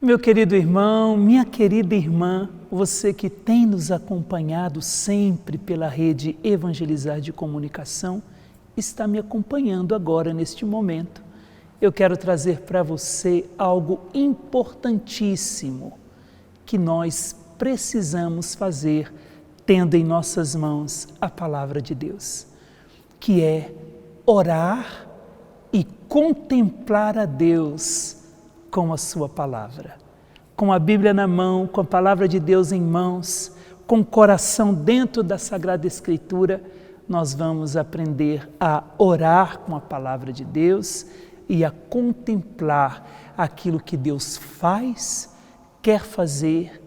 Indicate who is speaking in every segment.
Speaker 1: Meu querido irmão, minha querida irmã, você que tem nos acompanhado sempre pela rede Evangelizar de Comunicação, está me acompanhando agora neste momento. Eu quero trazer para você algo importantíssimo que nós precisamos fazer tendo em nossas mãos a Palavra de Deus, que é orar e contemplar a Deus com a sua palavra. Com a Bíblia na mão, com a Palavra de Deus em mãos, com o coração dentro da Sagrada Escritura, nós vamos aprender a orar com a Palavra de Deus e a contemplar aquilo que Deus faz, quer fazer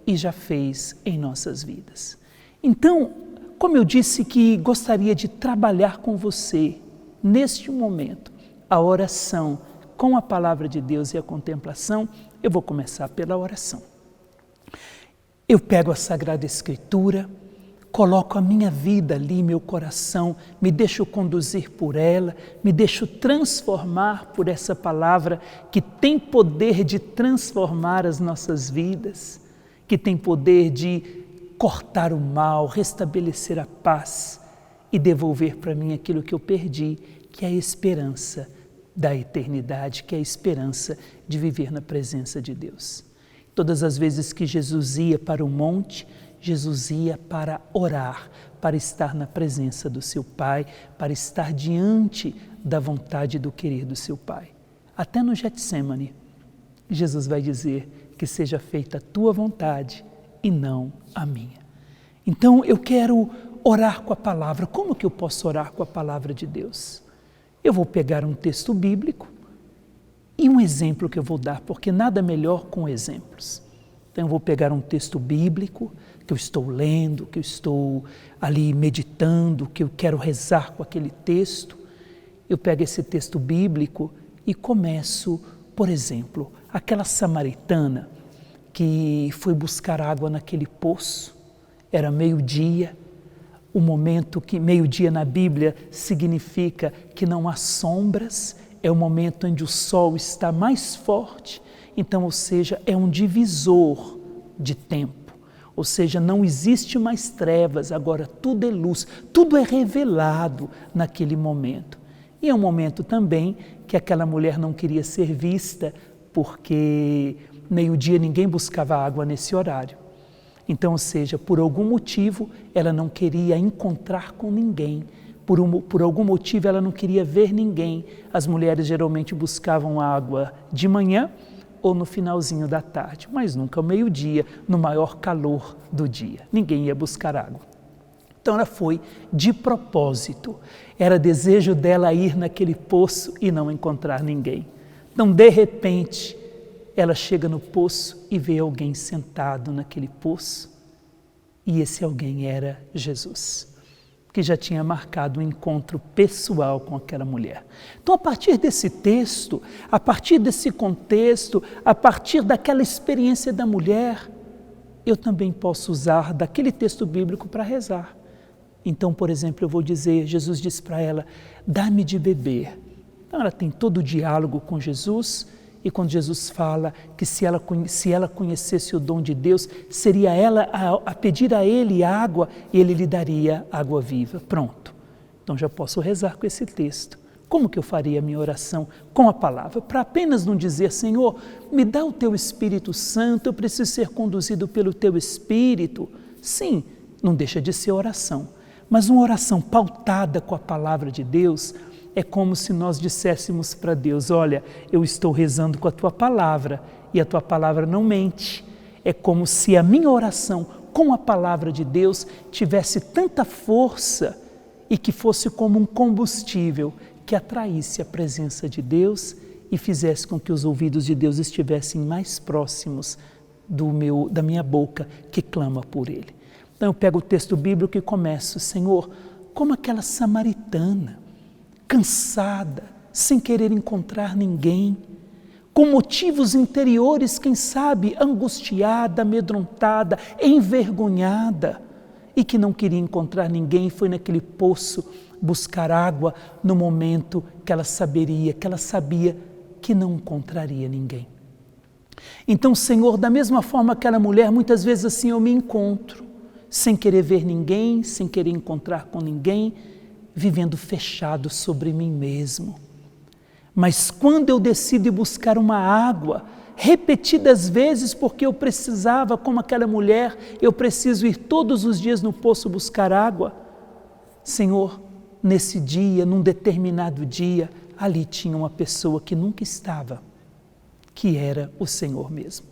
Speaker 1: e já fez em nossas vidas. Então, como eu disse que gostaria de trabalhar com você neste momento, a oração com a Palavra de Deus e a contemplação, eu vou começar pela oração. Eu pego a Sagrada Escritura, coloco a minha vida ali, meu coração, me deixo conduzir por ela, me deixo transformar por essa palavra que tem poder de transformar as nossas vidas, que tem poder de cortar o mal, restabelecer a paz e devolver para mim aquilo que eu perdi, que é a esperança da eternidade, que é a esperança de viver na presença de Deus. Todas as vezes que Jesus ia para o monte, Jesus ia para orar, para estar na presença do seu Pai, para estar diante da vontade do querer do seu Pai. Até no Getsêmani, Jesus vai dizer que seja feita a tua vontade e não a minha. Então eu quero orar com a palavra. Como que eu posso orar com a palavra de Deus? Eu vou pegar um texto bíblico e um exemplo que eu vou dar, porque nada melhor com exemplos. Então eu vou pegar um texto bíblico que eu estou lendo, que eu estou ali meditando, que eu quero rezar com aquele texto. Eu pego esse texto bíblico e começo, por exemplo, aquela samaritana que foi buscar água naquele poço, era meio-dia. O momento que meio-dia na Bíblia significa que não há sombras, é o momento onde o sol está mais forte, então, ou seja, é um divisor de tempo, ou seja, não existe mais trevas, agora tudo é luz, tudo é revelado naquele momento. E é um momento também que aquela mulher não queria ser vista, porque meio-dia ninguém buscava água nesse horário. Então, ou seja, por algum motivo ela não queria encontrar com ninguém, por algum motivo ela não queria ver ninguém. As mulheres geralmente buscavam água de manhã ou no finalzinho da tarde, mas nunca ao meio-dia, no maior calor do dia. Ninguém ia buscar água. Então ela foi de propósito, era desejo dela ir naquele poço e não encontrar ninguém. Então, de repente, ela chega no poço e vê alguém sentado naquele poço, e esse alguém era Jesus, que já tinha marcado um encontro pessoal com aquela mulher. Então, a partir desse texto, a partir desse contexto, a partir daquela experiência da mulher, eu também posso usar daquele texto bíblico para rezar. Então, por exemplo, eu vou dizer, Jesus diz para ela, dá-me de beber. Então, ela tem todo o diálogo com Jesus. E quando Jesus fala que se ela conhecesse o dom de Deus, seria ela a pedir a Ele água e Ele lhe daria água viva. Pronto. Então já posso rezar com esse texto. Como que eu faria a minha oração? Com a palavra. Para apenas não dizer, Senhor, me dá o Teu Espírito Santo, eu preciso ser conduzido pelo Teu Espírito. Sim, não deixa de ser oração. Mas uma oração pautada com a palavra de Deus, é como se nós disséssemos para Deus, olha, eu estou rezando com a Tua palavra e a Tua palavra não mente. É como se a minha oração com a palavra de Deus tivesse tanta força e que fosse como um combustível que atraísse a presença de Deus e fizesse com que os ouvidos de Deus estivessem mais próximos da minha boca que clama por Ele. Então eu pego o texto bíblico e começo, Senhor, como aquela samaritana, cansada, sem querer encontrar ninguém, com motivos interiores, quem sabe, angustiada, amedrontada, envergonhada, e que não queria encontrar ninguém, foi naquele poço buscar água no momento que ela sabia que não encontraria ninguém. Então, Senhor, da mesma forma aquela mulher, muitas vezes assim eu me encontro, sem querer ver ninguém, sem querer encontrar com ninguém, vivendo fechado sobre mim mesmo. Mas quando eu decido ir buscar uma água, repetidas vezes, porque eu precisava, como aquela mulher, eu preciso ir todos os dias no poço buscar água. Senhor, nesse dia, num determinado dia, ali tinha uma pessoa que nunca estava, que era o Senhor mesmo.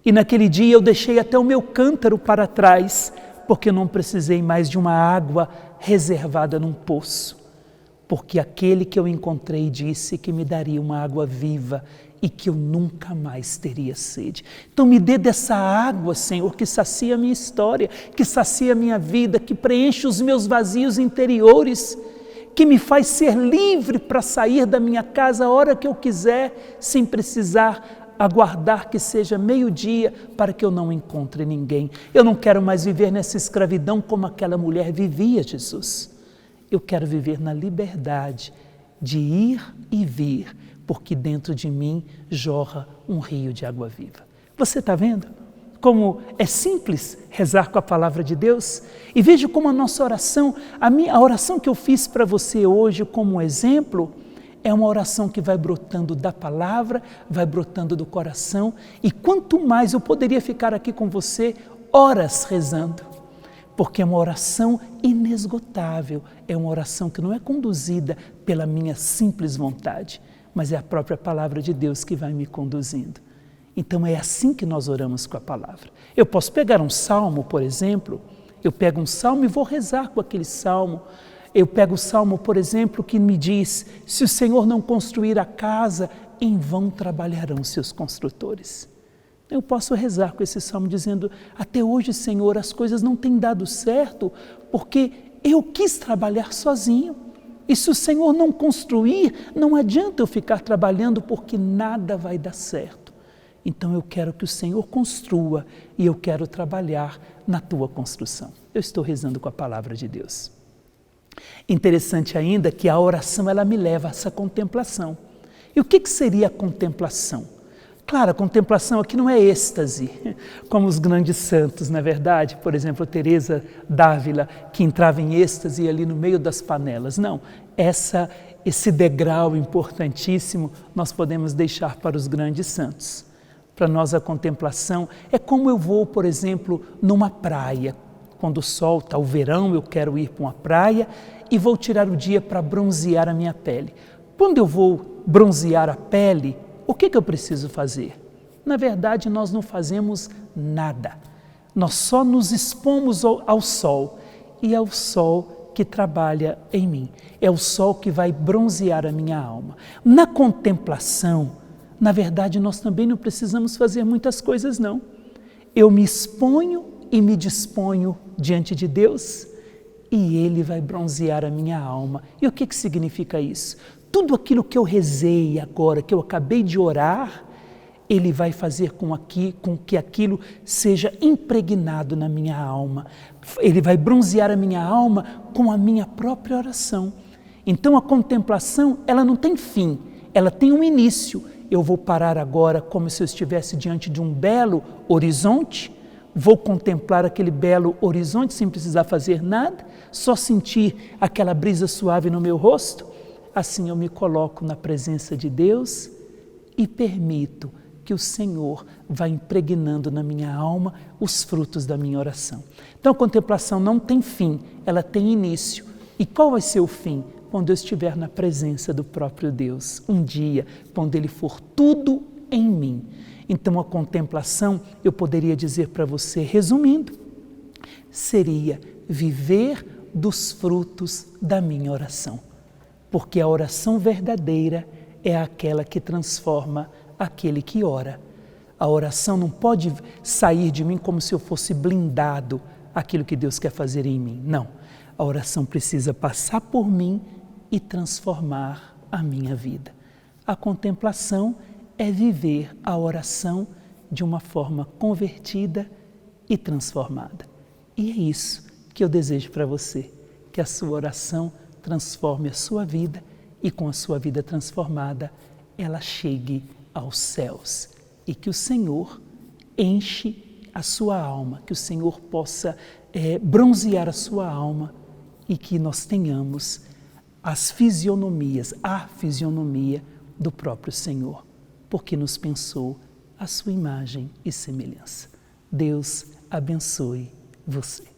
Speaker 1: E naquele dia eu deixei até o meu cântaro para trás, porque eu não precisei mais de uma água reservada num poço, porque aquele que eu encontrei disse que me daria uma água viva e que eu nunca mais teria sede. Então me dê dessa água, Senhor, que sacia a minha história, que sacia a minha vida, que preenche os meus vazios interiores, que me faz ser livre para sair da minha casa a hora que eu quiser, sem precisar aguardar que seja meio-dia para que eu não encontre ninguém. Eu não quero mais viver nessa escravidão como aquela mulher vivia, Jesus. Eu quero viver na liberdade de ir e vir, porque dentro de mim jorra um rio de água viva. Você está vendo como é simples rezar com a palavra de Deus? E veja como a nossa oração, a oração que eu fiz para você hoje como exemplo, é uma oração que vai brotando da palavra, vai brotando do coração, e quanto mais eu poderia ficar aqui com você horas rezando, porque é uma oração inesgotável, é uma oração que não é conduzida pela minha simples vontade, mas é a própria palavra de Deus que vai me conduzindo. Então é assim que nós oramos com a palavra. Eu posso pegar um salmo, por exemplo, eu pego um salmo e vou rezar com aquele salmo. Eu pego o salmo, por exemplo, que me diz: se o Senhor não construir a casa, em vão trabalharão seus construtores. Eu posso rezar com esse salmo dizendo: até hoje, Senhor, as coisas não têm dado certo porque eu quis trabalhar sozinho. E se o Senhor não construir, não adianta eu ficar trabalhando porque nada vai dar certo. Então eu quero que o Senhor construa e eu quero trabalhar na tua construção. Eu estou rezando com a palavra de Deus. Interessante ainda que a oração ela me leva a essa contemplação. E o que seria a contemplação? Claro, a contemplação aqui não é êxtase, como os grandes santos, não é verdade? Por exemplo, Teresa d'Ávila, que entrava em êxtase ali no meio das panelas. Não, esse degrau importantíssimo nós podemos deixar para os grandes santos. Para nós a contemplação é como eu vou, por exemplo, numa praia. Quando o sol está, o verão, eu quero ir para uma praia e vou tirar o dia para bronzear a minha pele. Quando eu vou bronzear a pele, o que eu preciso fazer? Na verdade, nós não fazemos nada. Nós só nos expomos ao sol. E é o sol que trabalha em mim. É o sol que vai bronzear a minha alma. Na contemplação, na verdade, nós também não precisamos fazer muitas coisas, não. Eu me exponho e me disponho diante de Deus e Ele vai bronzear a minha alma. E o que significa isso? Tudo aquilo que eu rezei agora, que eu acabei de orar, Ele vai fazer com que aquilo seja impregnado na minha alma. Ele vai bronzear a minha alma com a minha própria oração. Então a contemplação, ela não tem fim, ela tem um início. Eu vou parar agora como se eu estivesse diante de um belo horizonte, vou contemplar aquele belo horizonte sem precisar fazer nada, só sentir aquela brisa suave no meu rosto. Assim eu me coloco na presença de Deus e permito que o Senhor vá impregnando na minha alma os frutos da minha oração. Então a contemplação não tem fim, ela tem início. E qual vai ser o fim? Quando eu estiver na presença do próprio Deus, um dia, quando Ele for tudo em mim. Então a contemplação, eu poderia dizer para você, resumindo, seria viver dos frutos da minha oração. Porque a oração verdadeira é aquela que transforma aquele que ora. A oração não pode sair de mim como se eu fosse blindado àquilo que Deus quer fazer em mim. Não, a oração precisa passar por mim e transformar a minha vida. A contemplação é viver a oração de uma forma convertida e transformada. E é isso que eu desejo para você, que a sua oração transforme a sua vida e com a sua vida transformada, ela chegue aos céus. e que o Senhor enche a sua alma, que o Senhor possa bronzear a sua alma e que nós tenhamos a fisionomia do próprio Senhor, porque nos pensou a sua imagem e semelhança. Deus abençoe você.